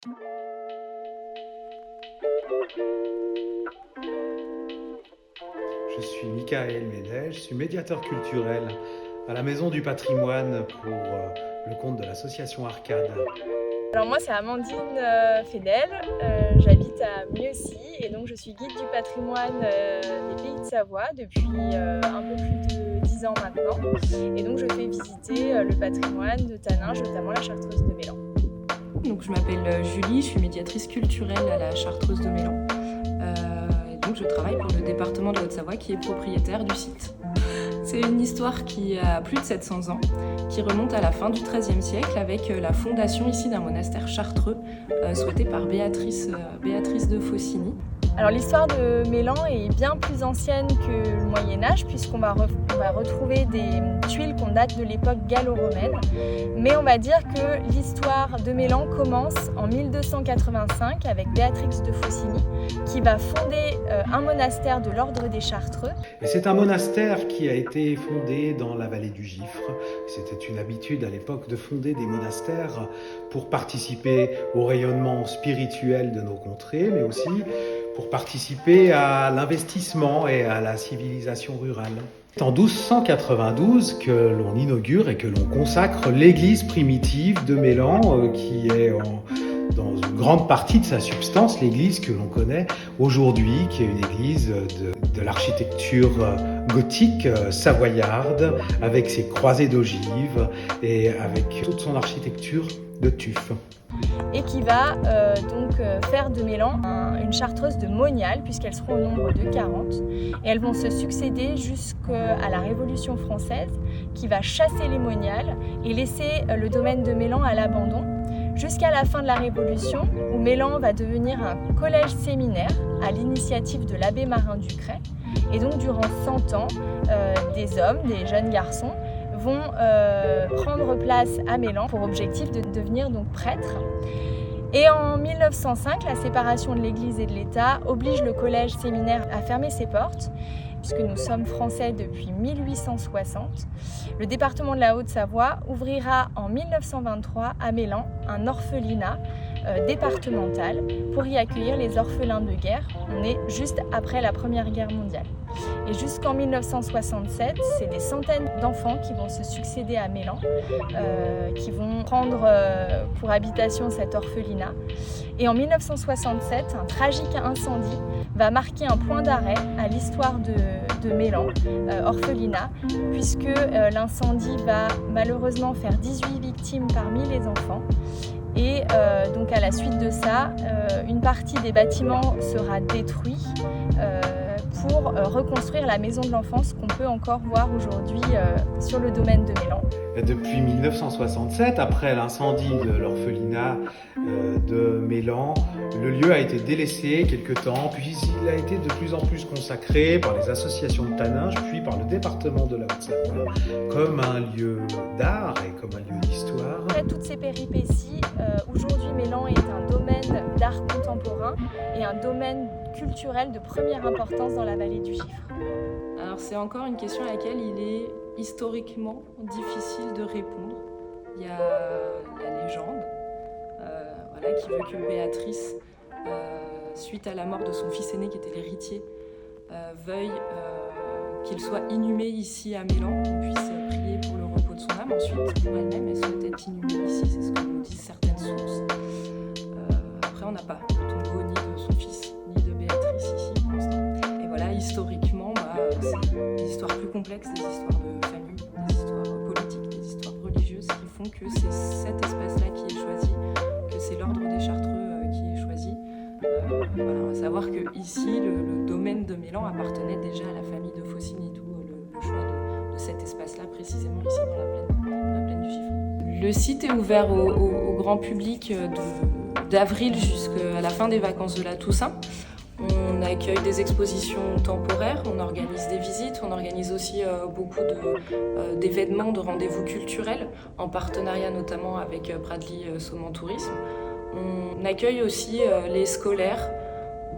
Je suis Michael Médet, je suis médiateur culturel à la Maison du Patrimoine pour le compte de l'association Arcade. Alors moi c'est Amandine Fedel, j'habite à Mieuxy et donc je suis guide du patrimoine des Pays de Savoie depuis un peu plus de 10 ans maintenant. Et donc je fais visiter le patrimoine de Taninges, notamment la Chartreuse de Mélan. Donc je m'appelle Julie, je suis médiatrice culturelle à la Chartreuse de Mélan. Et donc je travaille pour le département de Haute-Savoie qui est propriétaire du site. C'est une histoire qui a plus de 700 ans, qui remonte à la fin du XIIIe siècle avec la fondation ici d'un monastère chartreux souhaité par Béatrice de Faucigny. Alors l'histoire de Mélan est bien plus ancienne que le Moyen-Âge puisqu'on va retrouver des tuiles qu'on date de l'époque gallo-romaine. Mais on va dire que l'histoire de Mélan commence en 1285 avec Béatrice de Faucigny qui va fonder un monastère de l'ordre des Chartreux. Et c'est un monastère qui a été fondé dans la vallée du Gifre. C'était une habitude à l'époque de fonder des monastères pour participer au rayonnement spirituel de nos contrées, mais aussi pour participer à l'investissement et à la civilisation rurale. C'est en 1292 que l'on inaugure et que l'on consacre l'église primitive de Mélan, qui est dans une grande partie de sa substance l'église que l'on connaît aujourd'hui, qui est une église de l'architecture gothique savoyarde, avec ses croisées d'ogives et avec toute son architecture de tuf. Et qui va donc faire de Mélan une chartreuse de moniales, puisqu'elles seront au nombre de 40. Et elles vont se succéder jusqu'à la Révolution française, qui va chasser les moniales et laisser le domaine de Mélan à l'abandon, jusqu'à la fin de la Révolution, où Mélan va devenir un collège-séminaire à l'initiative de l'abbé Marin Ducret. Et donc durant 100 ans, des hommes, des jeunes garçons, vont prendre place à Mélan pour objectif de devenir donc prêtres. Et en 1905, la séparation de l'Église et de l'État oblige le collège séminaire à fermer ses portes, puisque nous sommes français depuis 1860. Le département de la Haute-Savoie ouvrira en 1923 à Mélan un orphelinat départemental pour y accueillir les orphelins de guerre. On est juste après la Première Guerre mondiale. Et jusqu'en 1967, c'est des centaines d'enfants qui vont se succéder à Mélan, qui vont prendre pour habitation cet orphelinat. Et en 1967, un tragique incendie va marquer un point d'arrêt à l'histoire de Mélan, orphelinat, puisque l'incendie va malheureusement faire 18 victimes parmi les enfants. Et donc à la suite de ça, une partie des bâtiments sera détruite pour reconstruire la maison de l'enfance qu'on peut encore voir aujourd'hui sur le domaine de Mélan. Depuis 1967, après l'incendie de l'orphelinat de Mélan, le lieu a été délaissé quelque temps, puis il a été de plus en plus consacré par les associations de Taninges, puis par le département de la Haute-Savoie, comme un lieu d'art et comme un lieu d'histoire. Après toutes ces péripéties, aujourd'hui Mélan est un domaine d'art contemporain et un domaine culturel de première importance dans la vallée du Gifre. Alors c'est encore une question à laquelle il est historiquement difficile de répondre. Il y a la légende qui veut que Béatrice, suite à la mort de son fils aîné qui était l'héritier, veuille qu'il soit inhumé ici à Mélan, qu'on puisse prier pour le repos de son âme. Ensuite, pour elle-même, elle souhaite être inhumée ici, c'est ce que nous disent certaines sources. Après, on n'a pas de tombeau ni de son fils, ni de Béatrice ici pour l'instant. Et voilà, historiquement, c'est des histoires plus complexes, des histoires de famille, des histoires politiques, des histoires religieuses qui font que c'est cet espace-là qui est choisi, que c'est l'ordre des Chartreux qui est choisi. On va savoir que ici, le domaine de Mélan appartenait déjà à la famille de Faucigny, d'où le choix de cet espace-là, précisément ici dans la plaine du Gifre. Le site est ouvert au grand public d'avril jusqu'à la fin des vacances de la Toussaint. On accueille des expositions temporaires, on organise des visites, on organise aussi beaucoup d'événements, de rendez-vous culturels, en partenariat notamment avec Bradley Saumon Tourisme. On accueille aussi les scolaires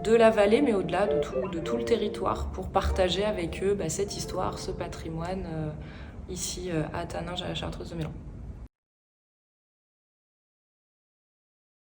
de la vallée, mais au-delà de tout le territoire, pour partager avec eux cette histoire, ce patrimoine, ici à Taninges, à la Chartreuse de Mélan.